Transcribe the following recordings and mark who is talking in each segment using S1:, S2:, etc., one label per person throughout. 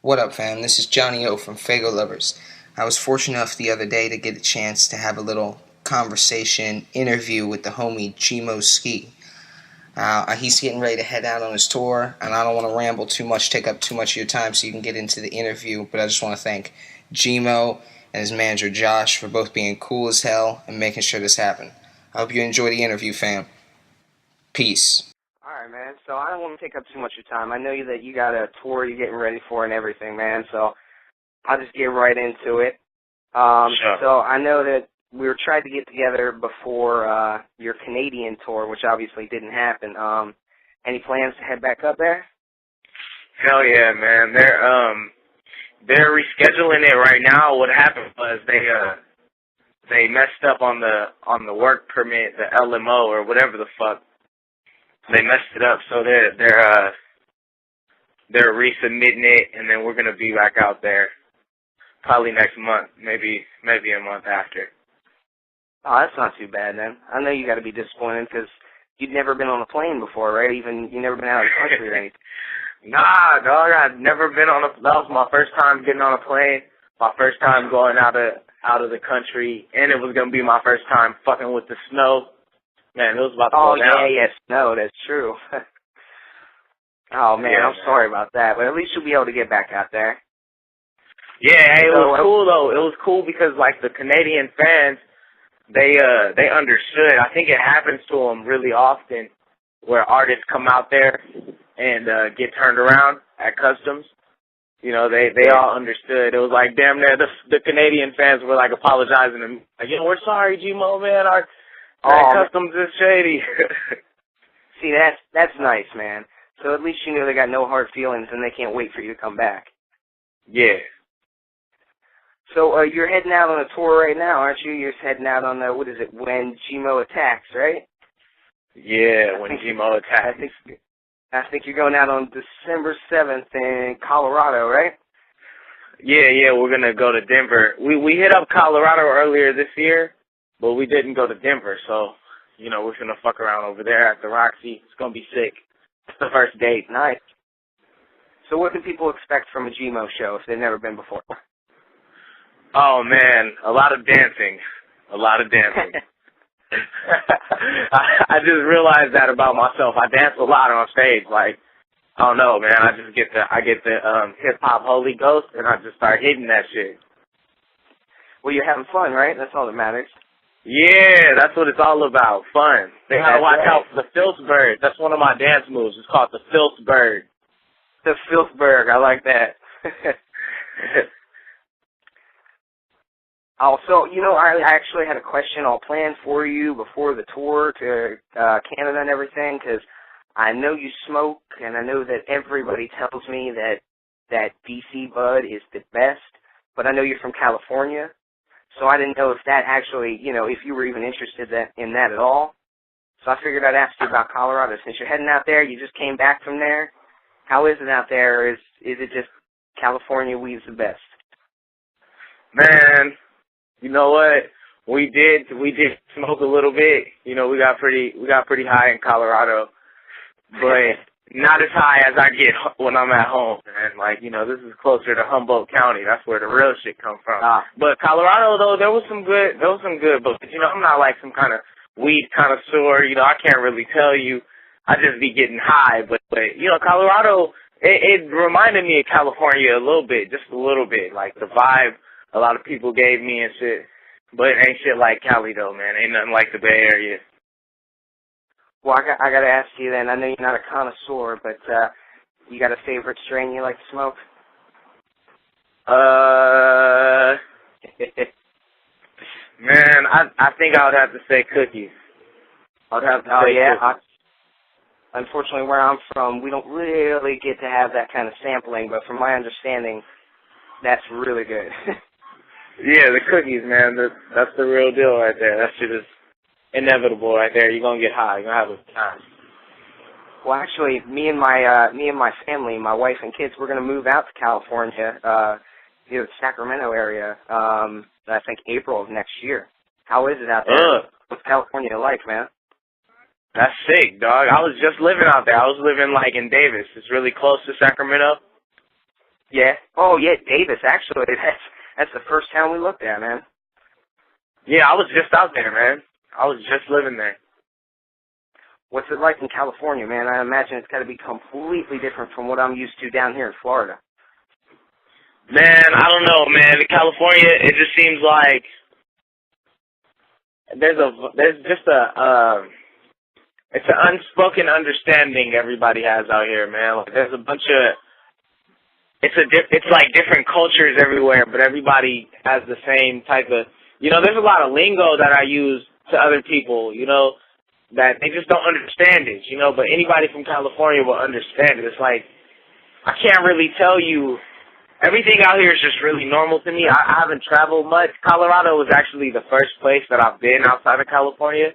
S1: What up, fam? This is Johnny O from Fago Lovers. I was fortunate enough the other day to get a chance to have a little conversation interview with the homie G-Mo Skee. He's getting ready to head out on his tour, and I don't want to ramble too much, take up too much of your time so you can get into the interview, but I just want to thank G-Mo and his manager Josh for both being cool as hell and making sure this happened. I hope you enjoy the interview, fam. Peace.
S2: All right, man. So I don't want to take up too much of your time. I know that you got a tour you're getting ready for and everything, man. So I'll just get right into it.
S3: Sure.
S2: So I know that we were trying to get together before your Canadian tour, which obviously didn't happen. Any plans to head back up there?
S3: Hell yeah, man. They're rescheduling it right now. What happened was they messed up on the work permit, the LMO or whatever the fuck. They messed it up, so they're resubmitting it, and then we're gonna be back out there probably next month, maybe a month after.
S2: Oh, that's not too bad then. I know you got to be disappointed because you'd never been on a plane before, right? Even you never been out of the country or anything.
S3: Nah, dog. I've never been on a. That was my first time getting on a plane. My first time going out of the country, and it was gonna be my first time fucking with the snow. Man, it was about to go down.
S2: Oh, yeah, snow, that's true. Oh, man,
S3: yeah,
S2: I'm sorry about that, but at least you'll be able to get back out there.
S3: Yeah, it was cool, though. It was cool because, like, the Canadian fans, they understood. I think it happens to them really often where artists come out there and get turned around at customs. You know, they all understood. It was like, damn, the Canadian fans were, like, apologizing and, like, we're sorry, G-Mo, man, our customs is shady.
S2: See, that's nice, man. So at least you know they got no hard feelings and they can't wait for you to come back.
S3: Yeah.
S2: So you're heading out on a tour right now, aren't you? You're heading out on the, what is it, When G-Mo Attacks, right?
S3: Yeah, When G-Mo Attacks.
S2: I think you're going out on December 7th in Colorado, right?
S3: Yeah, we're going to go to Denver. We hit up Colorado earlier this year, but we didn't go to Denver, so, we're going to fuck around over there at the Roxy. It's going to be sick. It's the first date.
S2: Nice. So what can people expect from a G-Mo show if they've never been before?
S3: Oh, man, a lot of dancing. A lot of dancing. I just realized that about myself. I dance a lot on stage. Like, I don't know, man. I get the hip-hop Holy Ghost, and I just start hitting that shit.
S2: Well, you're having fun, right? That's all that matters.
S3: Yeah, that's what it's all about, fun. They gotta watch out for the filth bird. That's one of my dance moves. It's called the filth bird.
S2: The filth bird, I like that. Also, I actually had a question all planned for you before the tour to Canada and everything, because I know you smoke, and I know that everybody tells me that DC bud is the best, but I know you're from California. So I didn't know if that actually, if you were even interested in that at all. So I figured I'd ask you about Colorado. Since you're heading out there, you just came back from there. How is it out there? Is it just California weed's the best?
S3: Man, you know what? We did smoke a little bit. We got pretty high in Colorado, but not as high as I get when I'm at home, man. Like, this is closer to Humboldt County. That's where the real shit comes from. But Colorado, though, there was some good, but, I'm not like some kind of weed connoisseur. I can't really tell you. I just be getting high. But Colorado, it reminded me of California a little bit, just a little bit. Like, the vibe a lot of people gave me and shit. But it ain't shit like Cali, though, man. Ain't nothing like the Bay Area.
S2: Well, I got to ask you then. I know you're not a connoisseur, but you got a favorite strain you like to smoke?
S3: Man, I think I would have to say cookies. I'd have to say cookies.
S2: Unfortunately, where I'm from, we don't really get to have that kind of sampling, but from my understanding, that's really good.
S3: Yeah, the cookies, man. That's the real deal right there. That shit is inevitable right there. You're going to get high. You're going to have a time.
S2: Well, actually, me and my family, my wife and kids, we're going to move out to California, the Sacramento area, I think April of next year. How is it out there? What's California like, man?
S3: That's sick, dog. I was just living out there. I was living, like, in Davis. It's really close to Sacramento.
S2: Yeah. Oh, yeah, Davis, actually. That's the first town we looked at, man.
S3: Yeah, I was just out there, man. I was just living there.
S2: What's it like in California, man? I imagine it's got to be completely different from what I'm used to down here in Florida.
S3: Man, I don't know, man. In California, it just seems like there's just it's an unspoken understanding everybody has out here, man. Like there's a bunch of it's like different cultures everywhere, but everybody has the same type of, there's a lot of lingo that I use to other people, that they just don't understand it, but anybody from California will understand it. It's like, I can't really tell you, everything out here is just really normal to me. I haven't traveled much. Colorado was actually the first place that I've been outside of California.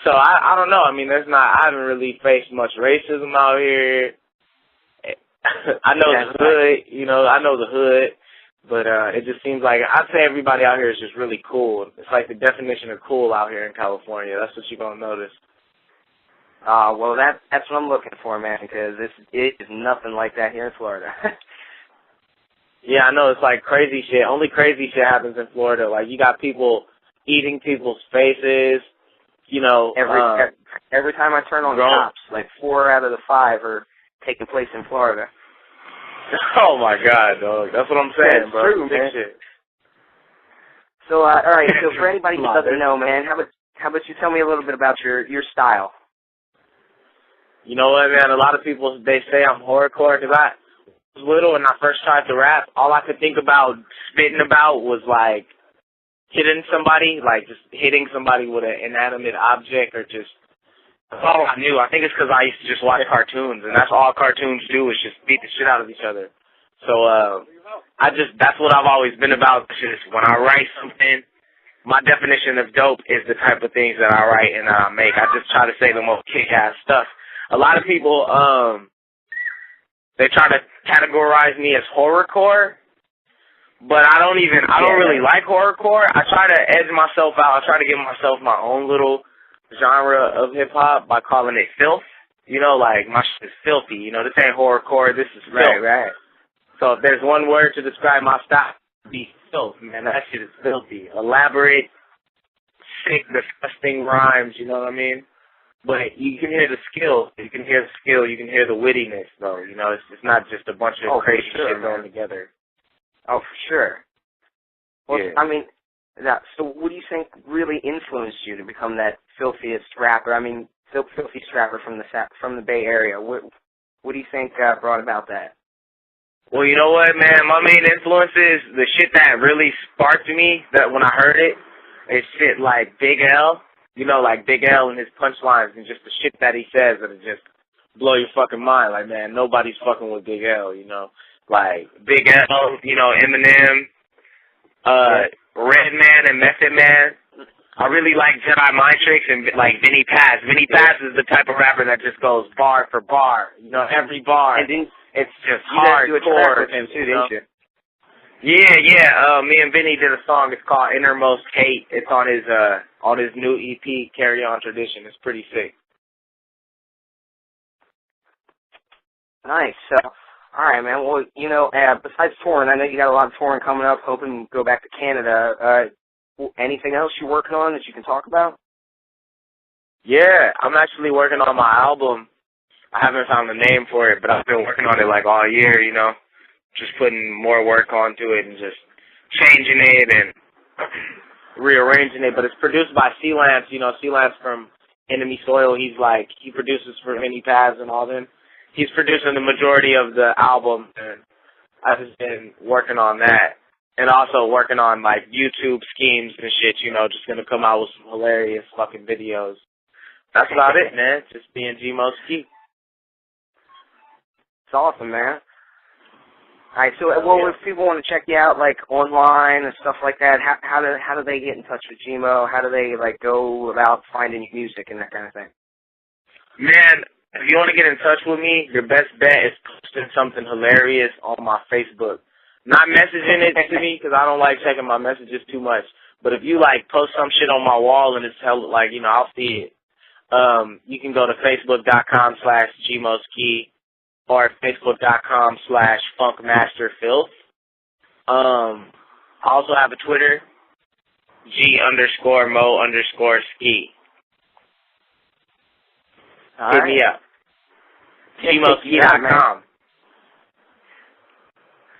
S3: So I don't know. I mean, I haven't really faced much racism out here. I know the hood, I know the hood, but it just seems like, I'd say everybody out here is just really cool. It's like the definition of cool out here in California. That's what you're going to notice.
S2: Well, that's what I'm looking for, man, because it is nothing like that here in Florida.
S3: Yeah, I know. It's like crazy shit. Only crazy shit happens in Florida. Like, you got people eating people's faces,
S2: Every time I turn on cops, like 4 out of the 5 are taking place in Florida.
S3: Oh my God, dog! That's what I'm saying,
S2: That's
S3: bro.
S2: true, man.
S3: Shit.
S2: So, all right. So, for anybody who doesn't know, man, how about you tell me a little bit about your style?
S3: You know what, man? A lot of people, they say I'm horrorcore because I was little and I first tried to rap. All I could think about spitting about was like hitting somebody, like just hitting somebody with an inanimate object, or just. That's all I knew. I think it's because I used to just watch cartoons, and that's all cartoons do is just beat the shit out of each other. So, that's what I've always been about. Just when I write something, my definition of dope is the type of things that I write and that I make. I just try to say the most kick-ass stuff. A lot of people, they try to categorize me as horrorcore, but I don't really like horrorcore. I try to edge myself out. I try to give myself my own little genre of hip-hop by calling it filth. Like, my shit is filthy. This ain't horrorcore, this is filth.
S2: Right.
S3: So if there's one word to describe my style, it'd be filth, man. That shit is filthy. Elaborate, sick, disgusting rhymes, you know what I mean? But you can hear the skill. You can hear the skill. You can hear the wittiness, though. It's not just a bunch of crazy shit thrown together.
S2: Oh, for sure. Well,
S3: yeah.
S2: I mean, so what do you think really influenced you to become that filthiest rapper? I mean, filthiest rapper from the Bay Area. What do you think brought about that?
S3: Well, you know what, man? My main influence is the shit that really sparked me. That when I heard it, is shit like Big L. Like Big L and his punchlines and just the shit that he says that'll just blow your fucking mind. Like, man, nobody's fucking with Big L. Like Big L. Eminem. Redman and Method Man. I really like Jedi Mind Tricks and like Vinny Paz. Vinny Paz is the type of rapper that just goes bar for bar. Every bar.
S2: And then
S3: it's just
S2: hardcore. You do a track with him too, didn't you?
S3: Yeah. Me and Vinny did a song. It's called Innermost Hate. It's on his new EP, Carry On Tradition. It's pretty sick.
S2: Nice. All right, man. Well, besides touring, I know you got a lot of touring coming up, hoping to go back to Canada. Anything else you're working on that you can talk about?
S3: Yeah, I'm actually working on my album. I haven't found a name for it, but I've been working on it like all year, just putting more work onto it and just changing it and rearranging it. But it's produced by C-Lance, C-Lance from Enemy Soil. He produces for Vinny Paz and all them. He's producing the majority of the album, and I've just been working on that. And also working on, like, YouTube schemes and shit, just gonna come out with some hilarious fucking videos. That's about it, man. Just being G-Mo Skee.
S2: It's awesome, man. All right, so, if people want to check you out, like, online and stuff like that, how do they get in touch with G-Mo? How do they, like, go about finding your music and that kind of thing?
S3: Man, if you want to get in touch with me, your best bet is posting something hilarious on my Facebook. Not messaging it to me, because I don't like checking my messages too much. But if you, like, post some shit on my wall and it's I'll see it. You can go to facebook.com/G-Mo Skee. or facebook.com/funkmasterfilth. I also have a Twitter, G_Mo_Skee. Hit me up. GmoSkee.com.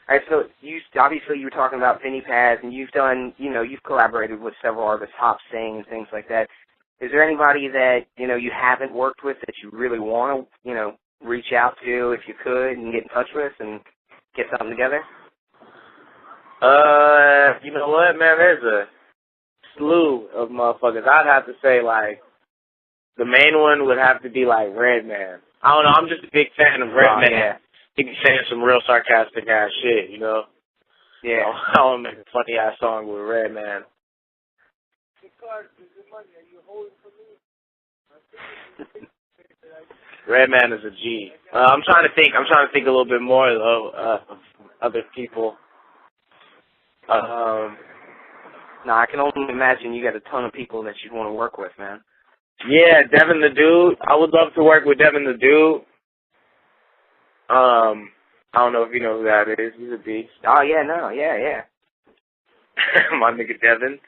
S2: All right, so obviously you were talking about Vinny Paz, and you've done, you've collaborated with several artists, Hop Sing and things like that. Is there anybody that, you haven't worked with that you really want to, reach out to if you could and get in touch with and get something together?
S3: You know what, man? There's a slew of motherfuckers. I'd have to say, like, the main one would have to be, like, Redman. I don't know. I'm just a big fan of Redman.
S2: Yeah.
S3: He be saying some real sarcastic ass shit,
S2: Yeah.
S3: I want to make a funny ass song with Redman. Redman is a G. I'm trying to think a little bit more though of other people.
S2: No, I can only imagine you got a ton of people that you'd want to work with, man.
S3: Yeah, Devin the Dude. I would love to work with Devin the Dude. I don't know if you know who that is. He's a beast.
S2: Oh, yeah, no, yeah.
S3: My nigga Devin.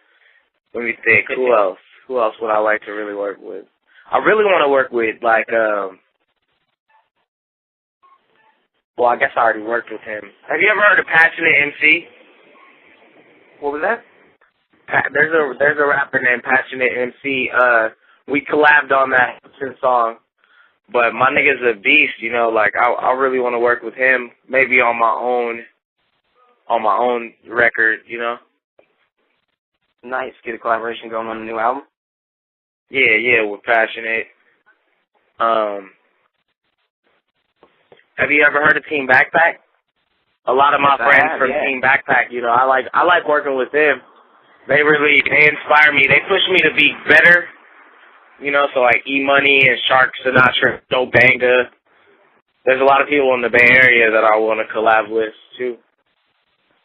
S3: Let me think. Who else? Who else would I like to really work with? I really want to work with, like, well, I guess I already worked with him. Have you ever heard of Passionate MC?
S2: What was that?
S3: There's a rapper named Passionate MC. We collabed on that song. But my nigga's a beast, like I really want to work with him, maybe on my own record,
S2: Nice. Get a collaboration going on a new album?
S3: Yeah, we're Passionate. Have you ever heard of Team Backpack? A lot of my friends from Team Backpack, I like working with them. They inspire me. They push me to be better. So like E-Money and Shark Sinatra, Dope Banga. There's a lot of people in the Bay Area that I want to collab with, too.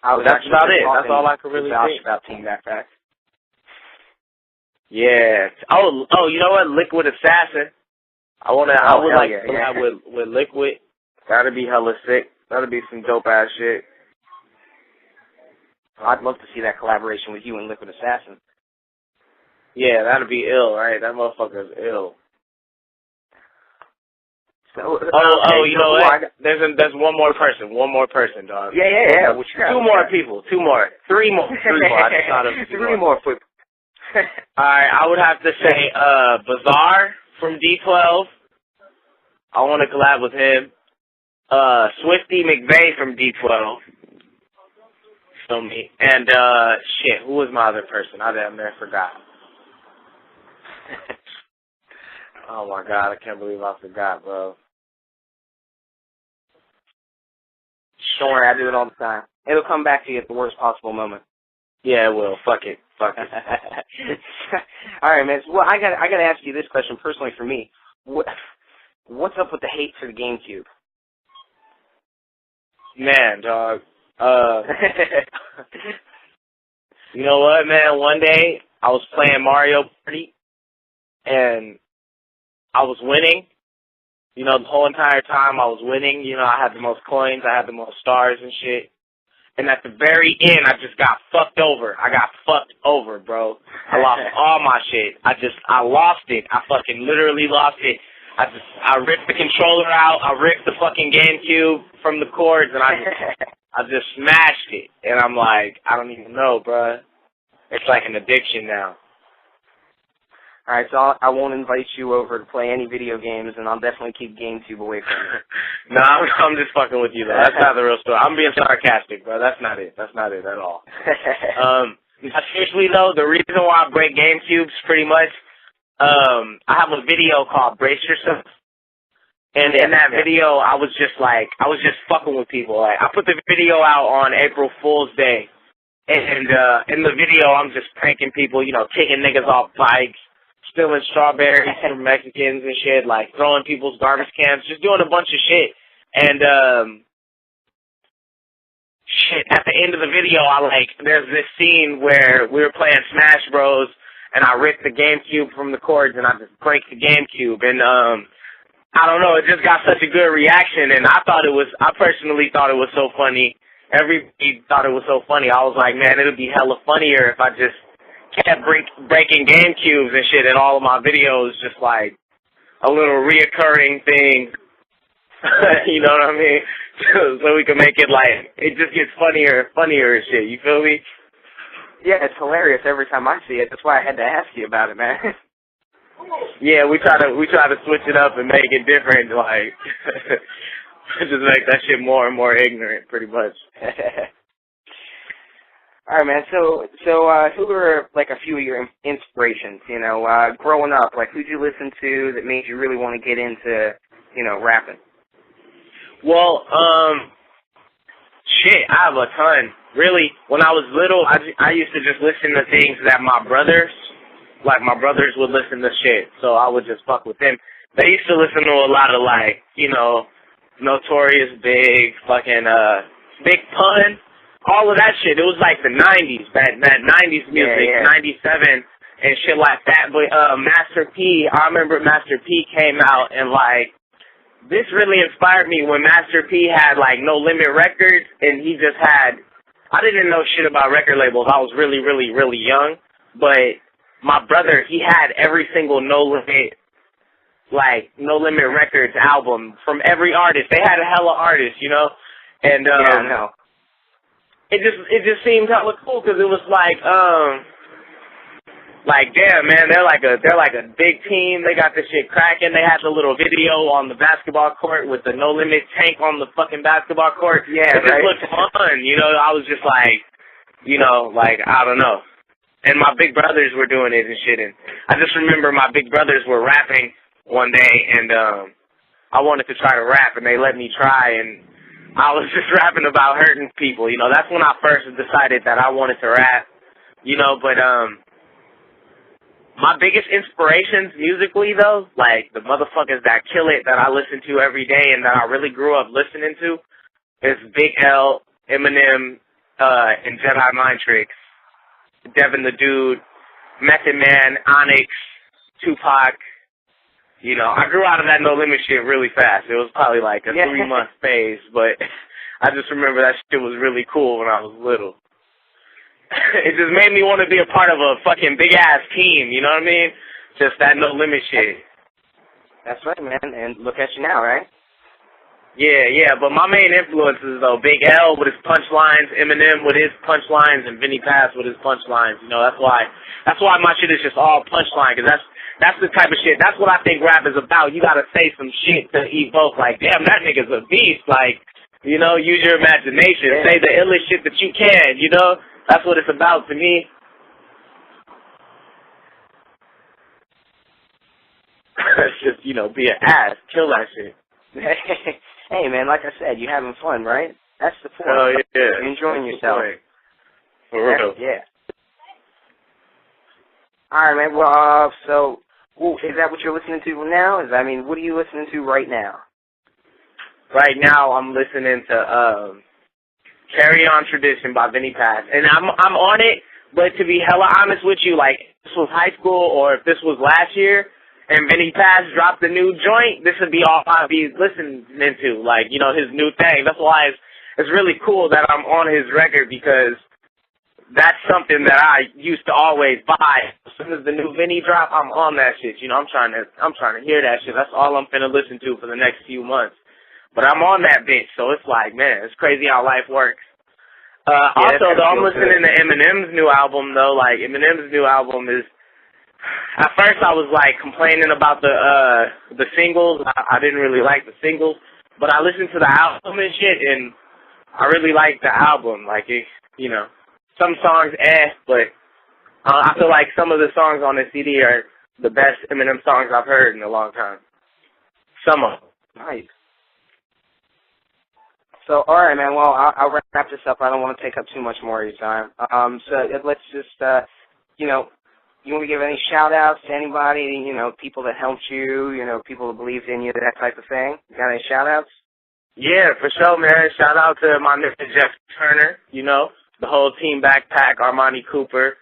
S3: That's about it. That's all I can really think.
S2: About Team Backpack.
S3: Yeah. Oh, you know what? Liquid Assassin. I would like to collab with Liquid. That'd be hella sick. That'd be some dope-ass shit.
S2: I'd love to see that collaboration with you and Liquid Assassin.
S3: Yeah, that'd be ill, right? That motherfucker's ill.
S2: So,
S3: you know what? There's one more person, dog.
S2: Yeah.
S3: Two more people. Three more. I just thought of
S2: three more.
S3: Alright, I would have to say, Bazaar from D12. I want to collab with him. Swifty McVeigh from D12. Feel me? And, who was my other person? I damn near forgot. Oh my God, I can't believe I forgot, bro.
S2: Don't worry, I do it all the time. It'll come back to you at the worst possible moment.
S3: Yeah, it will. Fuck it. All
S2: right, man. Well, I got to ask you this question personally for me. What's up with the hate for the GameCube?
S3: Man, dog. You know what, man? One day I was playing Mario Party. And I was winning, the whole entire time I was winning. I had the most coins, I had the most stars and shit. And at the very end, I just got fucked over. I got fucked over, bro. I lost all my shit. I lost it. I fucking literally lost it. I ripped the controller out. I ripped the fucking GameCube from the cords, and I just smashed it. And I'm like, I don't even know, bro. It's like an addiction now.
S2: All right, so I won't invite you over to play any video games, and I'll definitely keep GameCube away from you.
S3: No, I'm just fucking with you, though. That's not the real story. I'm being sarcastic, bro. That's not it. That's not it at all. Seriously, though, the reason why I break GameCubes, pretty much, I have a video called Brace Yourself. And in that video, I was just fucking with people. Like, I put the video out on April Fool's Day. And in the video, I'm just pranking people, kicking niggas off bikes, stealing strawberries from Mexicans and shit, like throwing people's garbage cans, just doing a bunch of shit. And, at the end of the video, there's this scene where we were playing Smash Bros. And I ripped the GameCube from the cords and I just break the GameCube. And, I don't know, it just got such a good reaction, and I personally thought it was so funny. Everybody thought it was so funny. I was like, man, it'll be hella funnier if I just kept breaking gamecubes and shit in all of my videos, just like a little reoccurring thing. You know what I mean? So we can make it like, it just gets funnier and funnier and shit. You feel me?
S2: Yeah, it's hilarious every time I see it. That's why I had to ask you about it, man.
S3: Yeah, we try to switch it up and make it different, like just make that shit more and more ignorant, pretty much.
S2: All right, man. So, who were like a few of your inspirations? You know, growing up, like who'd you listen to that made you really want to get into, you know, rapping?
S3: Well, shit, I have a ton. Really, when I was little, I used to just listen to things that my brothers would listen to shit, so I would just fuck with them. They used to listen to a lot of, like, you know, Notorious Big, fucking, Big Pun, all of that shit. It was like the 90s, that 90s music,
S2: yeah.
S3: 97 and shit like that. But, Master P, I remember Master P came out and, like, this really inspired me when Master P had, like, No Limit Records, and he just had, I didn't know shit about record labels. I was really, really, really young, but my brother, he had every single No Limit Records album from every artist. They had a hella artists, you know? And,
S2: yeah, I know.
S3: It just seemed hella cool, because it was like, damn, man, they're like a big team. They got this shit cracking. They had the little video on the basketball court with the No Limit tank on the fucking basketball court.
S2: Yeah,
S3: it just looked fun, you know? I was just like, you know, like, I don't know. And my big brothers were doing it and shit. And I just remember my big brothers were rapping one day, and I wanted to try to rap, and they let me try, and I was just rapping about hurting people. You know, that's when I first decided that I wanted to rap, you know. But my biggest inspirations musically, though, like the motherfuckers that kill it, that I listen to every day and that I really grew up listening to, is Big L, Eminem, and Jedi Mind Tricks. Devin the Dude, Method Man, Onyx, Tupac. You know, I grew out of that No Limit shit really fast. It was probably like a 3-month phase, but I just remember that shit was really cool when I was little. It just made me want to be a part of a fucking big-ass team, you know what I mean? Just that No Limit shit.
S2: That's right, man, and look at you now, right?
S3: Yeah, but my main influences, though, Big L with his punchlines, Eminem with his punchlines, and Vinny Paz with his punchlines. You know, that's why my shit is just all punchline, because that's the type of shit, that's what I think rap is about. You gotta say some shit to evoke, like, damn, that nigga's a beast, like, you know, use your imagination, say the illest shit that you can, you know? That's what it's about to me. It's just, you know, be an ass, kill that shit.
S2: Hey, man, like I said, you're having fun, right? That's the point.
S3: Oh, yeah.
S2: You're enjoying yourself.
S3: For real.
S2: Yeah. All right, man. Well, so is that what you're listening to now? What are you listening to right now?
S3: Right now, I'm listening to Carry On Tradition by Vinny Paz. And I'm on it, but to be hella honest with you, like, if this was high school or if this was last year, and Vinny Paz dropped a new joint, this would be all I'd be listening to, like, you know, his new thing. That's why it's really cool that I'm on his record, because that's something that I used to always buy. As soon as the new Vinny drop, I'm on that shit. You know, I'm trying to hear that shit. That's all I'm finna listen to for the next few months. But I'm on that bitch, so it's like, man, it's crazy how life works. Also, though, I'm listening to Eminem's new album, though. Like, Eminem's new album is, at first I was like complaining about the singles. I didn't really like the singles, but I listened to the album and shit, and I really liked the album. Like, it, you know, some songs, but I feel like some of the songs on the CD are the best Eminem songs I've heard in a long time. Some of them.
S2: Nice. So, all right, man. Well, I'll wrap this up. I don't want to take up too much more of your time. So let's just, you know, you want to give any shout-outs to anybody, you know, people that helped you, you know, people that believed in you, that type of thing? You got any shout-outs?
S3: Yeah, for sure, man. Shout out to my nigga Jeff Turner, you know, the whole team Backpack, Armani Cooper.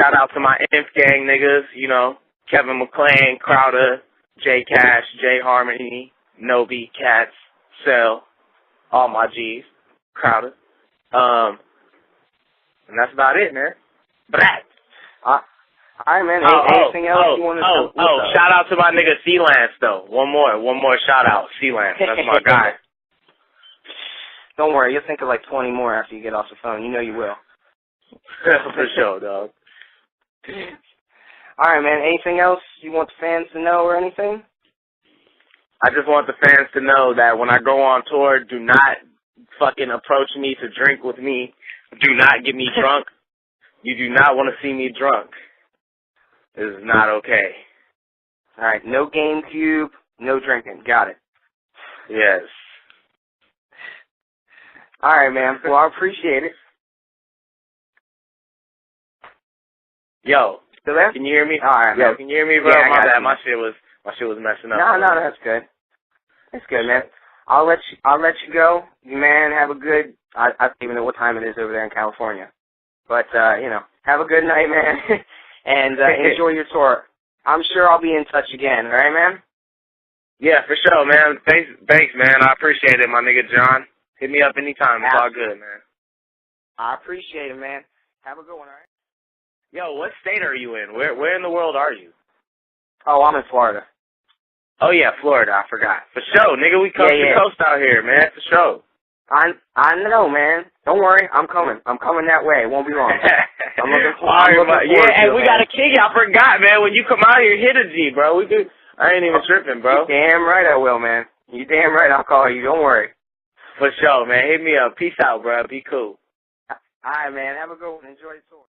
S3: Shout out to my Inf Gang niggas, you know, Kevin McClain, Crowder, J Cash, J Harmony, Nobi, Cats, Cell, all my G's, Crowder. And that's about it, man. Brat.
S2: All right, man. Anything else you want to
S3: shout out to my nigga C-Lance, though. One more shout out. C-Lance, that's my guy.
S2: Don't worry, you'll think of like 20 more after you get off the phone. You know you will.
S3: For sure, dog.
S2: All right, man. Anything else you want the fans to know or anything?
S3: I just want the fans to know that when I go on tour, do not fucking approach me to drink with me. Do not get me drunk. You do not want to see me drunk. This is not okay.
S2: All right, no GameCube, no drinking. Got it.
S3: Yes.
S2: All right, man. Well, I appreciate it.
S3: Yo,
S2: still there?
S3: Can you hear me?
S2: All right,
S3: yo,
S2: man.
S3: Can you hear me, bro?
S2: Yeah,
S3: My bad. My shit was messing up.
S2: No, that's good. That's good, man. I'll let you go, man. Have a good. I don't even know what time it is over there in California, but have a good night, man, and enjoy your tour. I'm sure I'll be in touch again. All right, man.
S3: Yeah, for sure, man. Thanks, man. I appreciate it, my nigga John. Hit me up anytime. It's all good, man.
S2: I appreciate it, man. Have a good one, all right?
S3: Yo, what state are you in? Where in the world are you?
S2: Oh, I'm in Florida.
S3: Oh, yeah, Florida. I forgot. For sure, nigga. We coast to coast out here, man. For sure.
S2: I know, man. Don't worry. I'm coming. I'm coming that way. It won't be long. I'm looking forward to it.
S3: And we got a king. I forgot, man. When you come out here, hit a G, bro. I ain't even tripping, bro.
S2: You damn right I will, man. You damn right I'll call you. Don't worry.
S3: For sure, man. Hit me up. Peace out, bro. Be cool.
S2: All right, man. Have a good one. Enjoy the tour.